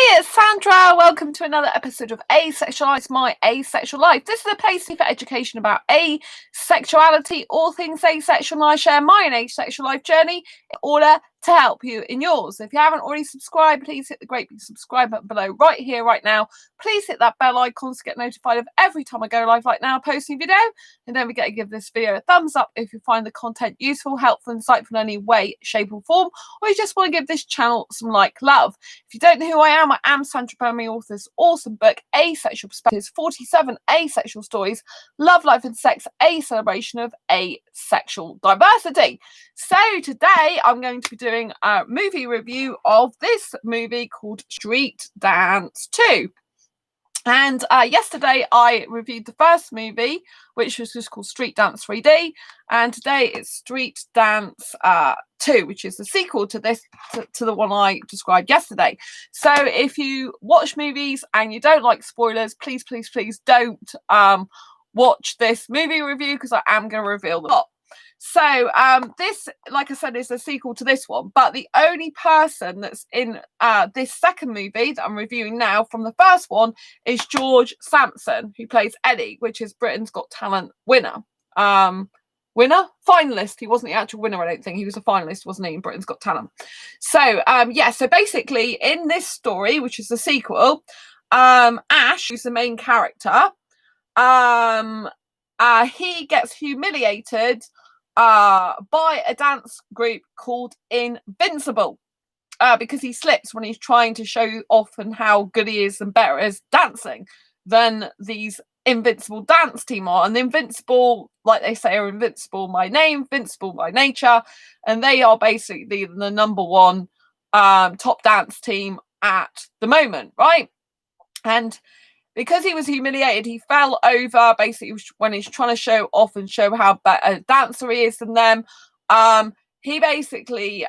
Hey, it's Sandra. Welcome to another episode of Asexualise My Asexual Life. This is a place for education about asexuality, all things asexual, and I share my own asexual life journey in order to help you in yours. If you haven't already subscribed, please hit the great big subscribe button below right here, right now. Please hit that bell icon to get notified of every time I go live like now, posting a video. And don't forget to give this video a thumbs up if you find the content useful, helpful, insightful in any way, shape or form, or you just want to give this channel some love. If you don't know who I am Sandra Bowman, author of this awesome book, Asexual Perspectives, 47 asexual stories, love, life and sex, a celebration of asexual diversity. So today I'm going to be doing a movie review of this movie called Street Dance 2. And yesterday I reviewed the first movie, which was just called Street Dance 3D, and today it's Street Dance 2, which is the sequel to this, to the one I described yesterday. So if you watch movies and you don't like spoilers, please don't watch this movie review, because I am going to reveal the plot. So this, like I said, is a sequel to this one, but the only person that's in this second movie that I'm reviewing now from the first one is George Sampson, who plays Eddie, which is Britain's Got Talent winner. Finalist. He wasn't the actual winner, I don't think. He was a finalist, wasn't he, in Britain's Got Talent. So so basically in this story, which is the sequel, Ash, who's the main character, he gets humiliated by a dance group called Invincible, because he slips when he's trying to show off and how good he is and better at dancing than these Invincible dance team are. And the Invincible, like they say, are invincible by name, invincible by nature, and they are basically the number one top dance team at the moment, right? And because he was humiliated, he fell over basically when he's trying to show off and show how better a dancer he is than them. He basically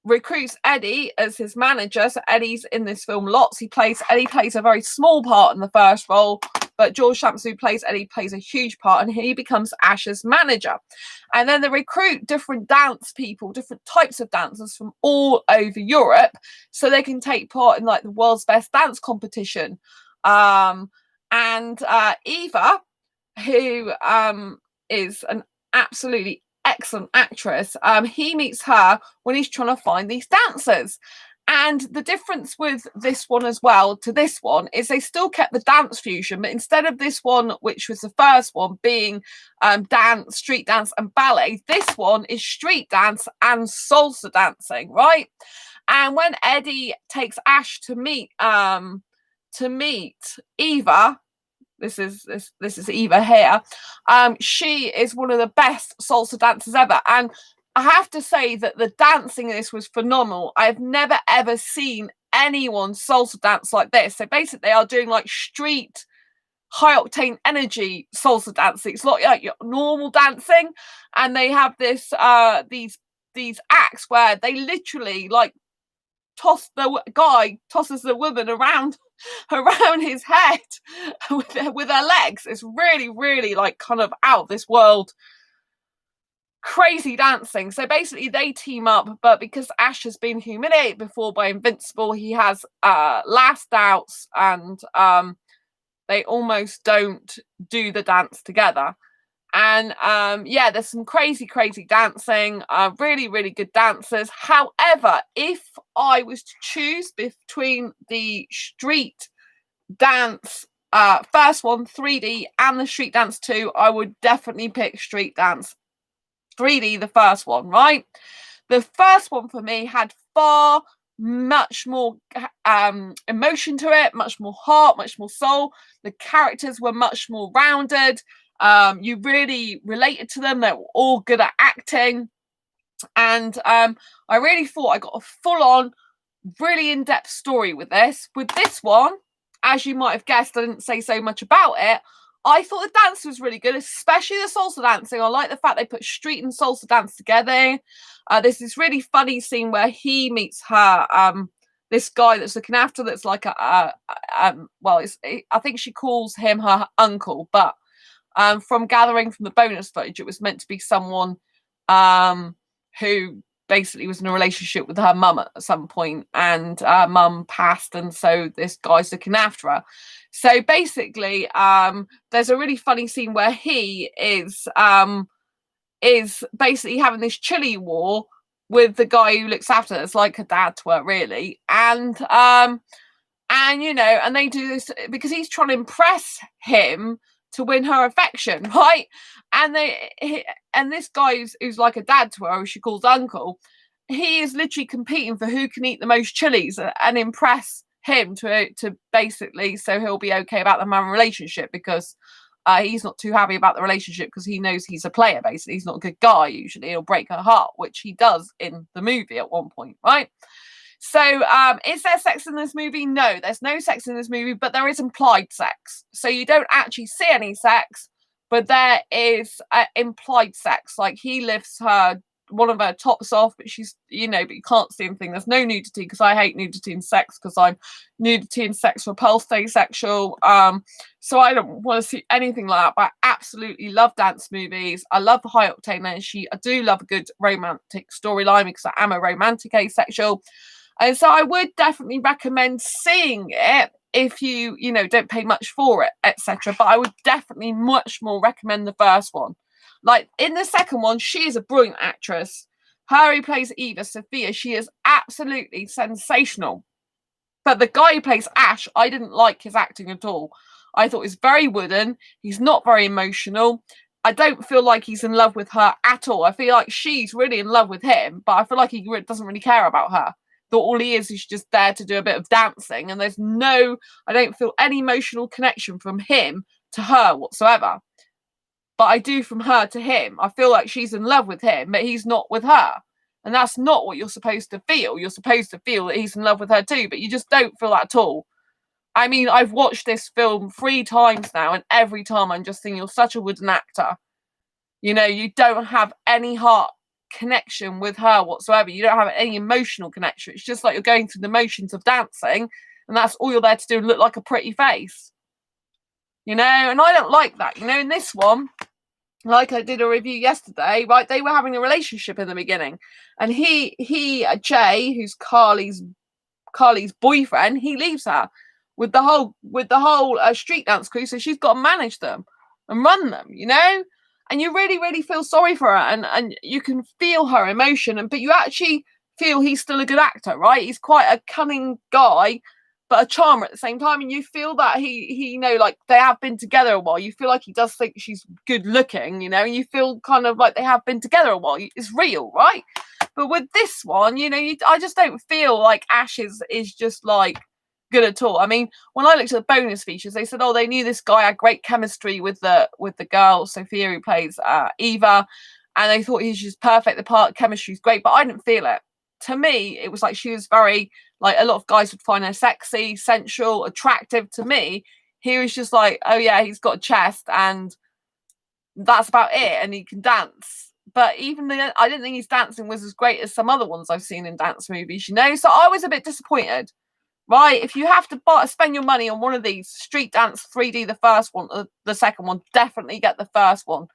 recruits Eddie as his manager. So Eddie's in this film lots. Eddie plays a very small part in the first role, but George Sampson, who plays Eddie, plays a huge part, and he becomes Ash's manager. And then they recruit different dance people, different types of dancers from all over Europe, so they can take part in like the world's best dance competition. Eva, who is an absolutely excellent actress, he meets her when he's trying to find these dancers. And the difference with this one as well to this one is they still kept the dance fusion, but instead of this one, which was the first one, being dance, street dance and ballet, this one is street dance and salsa dancing, right? And when Eddie takes Ash to meet Eva, this is Eva here, she is one of the best salsa dancers ever, and I have to say that the dancing in this was phenomenal. I've never ever seen anyone salsa dance like this. So basically they are doing like street high octane energy salsa dancing. It's not like your normal dancing, and they have this these acts where they literally like tosses the woman around his head with her legs. It's really like kind of out of this world crazy dancing. So basically they team up, but because Ash has been humiliated before by Invincible, he has last doubts, and they almost don't do the dance together. And there's some crazy dancing, really good dancers. However, if I was to choose between the street dance first one, 3D, and the street dance 2, I would definitely pick street dance 3D, the first one, right? The first one for me had much more emotion to it, much more heart, much more soul. The characters were much more rounded. You really related to them. They were all good at acting, and I really thought I got a full-on, really in-depth story with this. With this one, as you might have guessed, I didn't say so much about it. I thought the dance was really good, especially the salsa dancing. I like the fact they put street and salsa dance together. There's this really funny scene where he meets her, this guy that's looking after, that's like I think she calls him her uncle, but from gathering from the bonus footage, it was meant to be someone who basically was in a relationship with her mum at some point, and her mum passed, and so this guy's looking after her. So basically, there's a really funny scene where he is basically having this chili war with the guy who looks after her. It's like a dad to her, really. And you know, and they do this because he's trying to impress him to win her affection, right? And this guy who's like a dad to her, who she calls uncle, he is literally competing for who can eat the most chilies and impress him to basically, so he'll be okay about the man relationship, because he's not too happy about the relationship because he knows he's a player. Basically, he's not a good guy. Usually, he'll break her heart, which he does in the movie at one point, right? So, is there sex in this movie? No, there's no sex in this movie, but there is implied sex. So you don't actually see any sex, but there is implied sex. Like, he lifts one of her tops off, but she's, you know, but you can't see anything. There's no nudity, because I hate nudity in sex, because I'm nudity and sex repulsed asexual. So I don't want to see anything like that. But I absolutely love dance movies. I love the high octane energy. I do love a good romantic storyline, because I am a romantic asexual. And so I would definitely recommend seeing it if you know, don't pay much for it, etc. But I would definitely much more recommend the first one. Like, in the second one, she is a brilliant actress. Her who plays Eva, Sophia, she is absolutely sensational. But the guy who plays Ash, I didn't like his acting at all. I thought he was very wooden. He's not very emotional. I don't feel like he's in love with her at all. I feel like she's really in love with him, but I feel like he doesn't really care about her. That all he is just there to do a bit of dancing, and I don't feel any emotional connection from him to her whatsoever. But I do from her to him. I feel like she's in love with him, but he's not with her. And that's not what you're supposed to feel. You're supposed to feel that he's in love with her too, but you just don't feel that at all. I mean, I've watched this film 3 times now, and every time I'm just thinking, you're such a wooden actor. You know, you don't have any heart connection with her whatsoever. You don't have any emotional connection. It's just like you're going through the motions of dancing, and that's all you're there to do, and look like a pretty face. You know, and I don't like that. You know, in this one, like I did a review yesterday, right, they were having a relationship in the beginning, and Jay, who's Carly's boyfriend, he leaves her with the whole street dance crew, so she's got to manage them and run them, you know. And you really, really feel sorry for her, and you can feel her emotion, but you actually feel he's still a good actor, right? He's quite a cunning guy, but a charmer at the same time, and you feel that he you know, like, they have been together a while. You feel like he does think she's good looking, you know, and you feel kind of like they have been together a while. It's real, right? But with this one, you know, I just don't feel like Ash is just like good at all. I mean, when I looked at the bonus features, they said, oh, they knew this guy had great chemistry with the girl Sophia, who plays Eva, and they thought he was just perfect. The part chemistry's great, but I didn't feel it. To me, it was like she was very, like, a lot of guys would find her sexy, sensual, attractive. To me, he was just like, oh yeah, he's got a chest, and that's about it, and he can dance. But even I didn't think his dancing was as great as some other ones I've seen in dance movies, you know. So I was a bit disappointed. Right, if you have to spend your money on one of these, Street Dance 3D, the first one, the second one, definitely get the first one.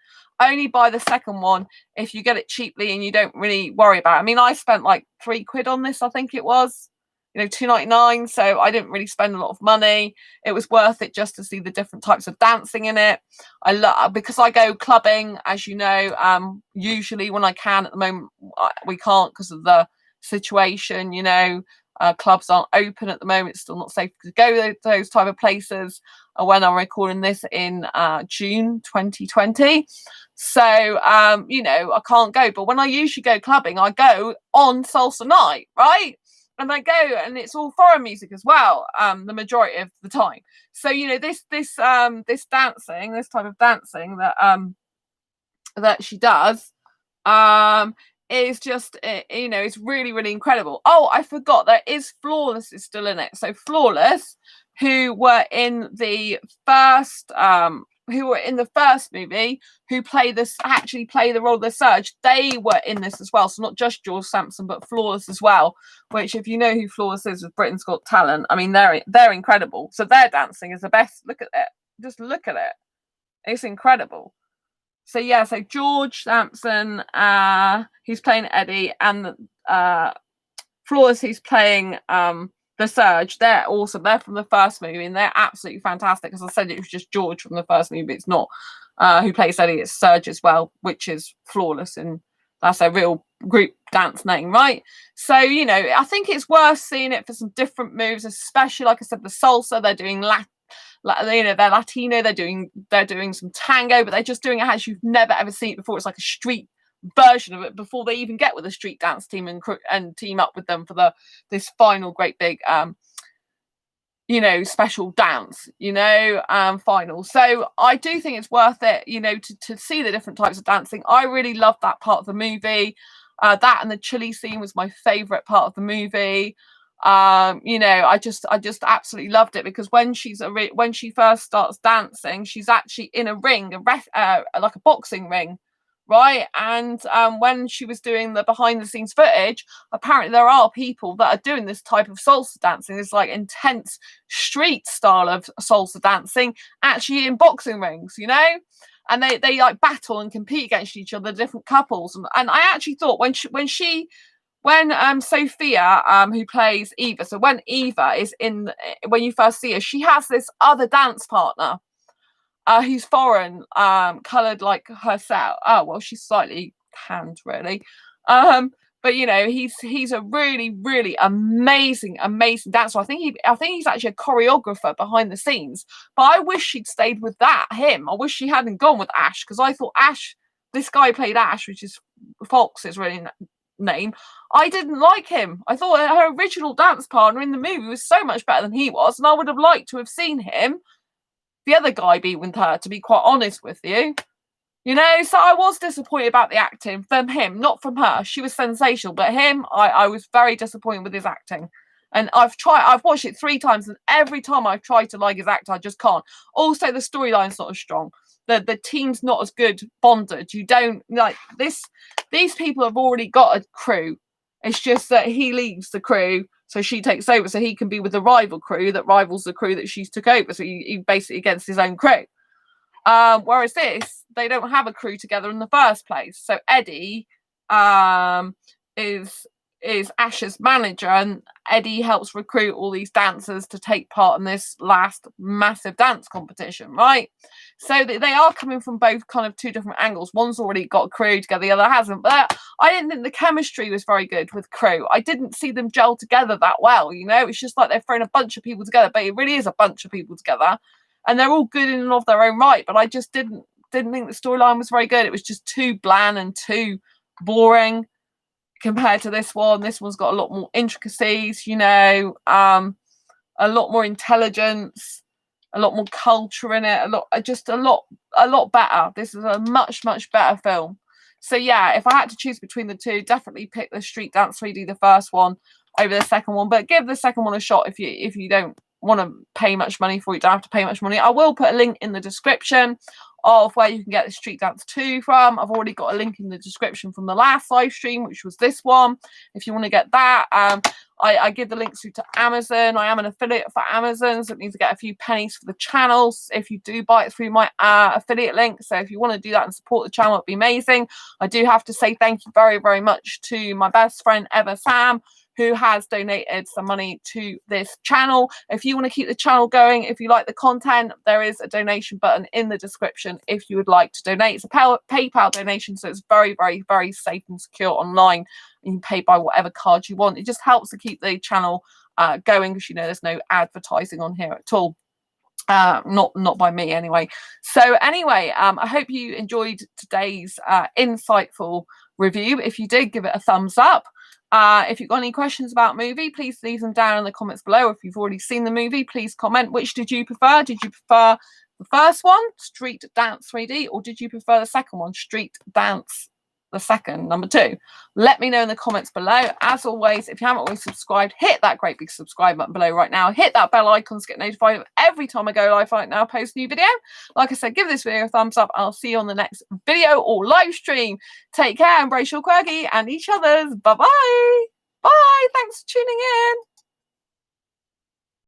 Only buy the second one if you get it cheaply and you don't really worry about it. I mean, I spent like £3 on this, I think it was, you know, £2.99. So I didn't really spend a lot of money. It was worth it just to see the different types of dancing in it. I love, because I go clubbing, as you know, usually when I can. At the moment, we can't because of the situation, you know. Clubs aren't open at the moment. It's still not safe to go to those type of places when I'm recording this in June 2020. So, you know, I can't go. But when I usually go clubbing, I go on salsa night, right? And I go, and it's all foreign music as well, the majority of the time. So, you know, this dancing, this type of dancing that she does, is just, you know, it's really, really incredible. Oh, I forgot, there is Flawless is still in it. So Flawless, who were in the first movie, who actually play the role of the Surge, they were in this as well. So not just George Sampson, but Flawless as well, which, if you know who Flawless is with Britain's Got Talent, I mean, they're incredible. So their dancing is the best. Look at it. Just look at it. It's incredible. So yeah, so George Sampson, he's playing Eddie, and Flawless, he's playing the Surge. They're awesome. They're from the first movie, and they're absolutely fantastic. As I said, it was just George from the first movie. It's not who plays Eddie. It's Surge as well, which is Flawless, and that's their real group dance name, right? So, you know, I think it's worth seeing it for some different moves, especially, like I said, the salsa. They're doing you know, they're Latino. They're doing some tango, but they're just doing it as you've never ever seen it before. It's like a street version of it before they even get with a street dance team and team up with them for this final great big you know, special dance, you know, final. So I do think it's worth it, you know, to see the different types of dancing. I really loved that part of the movie. That and the chili scene was my favorite part of the movie. You know, I just absolutely loved it, because when she first starts dancing, she's actually in a ring, like a boxing ring, right? And when she was doing the behind the scenes footage, apparently there are people that are doing this type of salsa dancing, this like intense street style of salsa dancing, actually in boxing rings, you know. And they like battle and compete against each other, different couples. And I actually thought when Sophia, who plays Eva, so when Eva is when you first see her, she has this other dance partner who's foreign, coloured like herself. Oh, well, she's slightly tanned, really. But you know, he's a really, really amazing dancer. I think he's actually a choreographer behind the scenes. But I wish she'd stayed with him. I wish she hadn't gone with Ash, because I thought this guy played Ash, which is Fox's really name. I didn't like him. I thought her original dance partner in the movie was so much better than he was, and I would have liked to have seen the other guy be with her, to be quite honest with you. You know, so I was disappointed about the acting from him, not from her. She was sensational, but him, I was very disappointed with his acting. And I've watched it 3 times, and every time I've tried to like his acting, I just can't. Also, the storyline's not as strong. The team's not as good bonded. You don't like this. These people have already got a crew. It's just that he leaves the crew, so she takes over, so he can be with the rival crew that rivals the crew that she's took over. So he basically against his own crew. Whereas this, they don't have a crew together in the first place. So Eddie is Ash's manager, and Eddie helps recruit all these dancers to take part in this last massive dance competition, right? So they are coming from both kind of 2 different angles. One's already got a crew together, the other hasn't. But I didn't think the chemistry was very good with crew. I didn't see them gel together that well, you know? It's just like they're throwing a bunch of people together, but it really is a bunch of people together. And they're all good in and of their own right, but I just didn't think the storyline was very good. It was just too bland and too boring compared to this one. This one's got a lot more intricacies, you know, a lot more intelligence, a lot more culture in it, a lot better. This is a much better film. So yeah, if I had to choose between the 2, definitely pick the Street Dance 3D, the first one, over the second one. But give the second one a shot if you don't want to pay much money for it. You don't have to pay much money. I will put a link in the description of where you can get the Street Dance 2 from. I've already got a link in the description from the last live stream, which was this one, if you want to get that. I give the links through to Amazon. I am an affiliate for Amazon, so it means to get a few pennies for the channels if you do buy it through my affiliate link. So if you want to do that and support the channel, it'd be amazing. I do have to say thank you very, very much to my best friend ever, Sam, who has donated some money to this channel. If you want to keep the channel going, if you like the content, there is a donation button in the description if you would like to donate. It's a PayPal donation, so it's very, very, very safe and secure online. You can pay by whatever card you want. It just helps to keep the channel going, because you know there's no advertising on here at all. Not by me anyway. So anyway, I hope you enjoyed today's insightful review. If you did, give it a thumbs up. If you've got any questions about movie, please leave them down in the comments below. If you've already seen the movie, please comment. Which did you prefer? Did you prefer the first one, Street Dance 3D, or did you prefer the second one, Street Dance the second, number 2? Let me know in the comments below. As always, if you haven't already subscribed, hit that great big subscribe button below right now. Hit that bell icon to get notified of every time I go live right now, post a new video. Like I said, give this video a thumbs up. I'll see you on the next video or live stream. Take care, embrace your quirky and each other's. Bye-bye. Bye. Thanks for tuning in.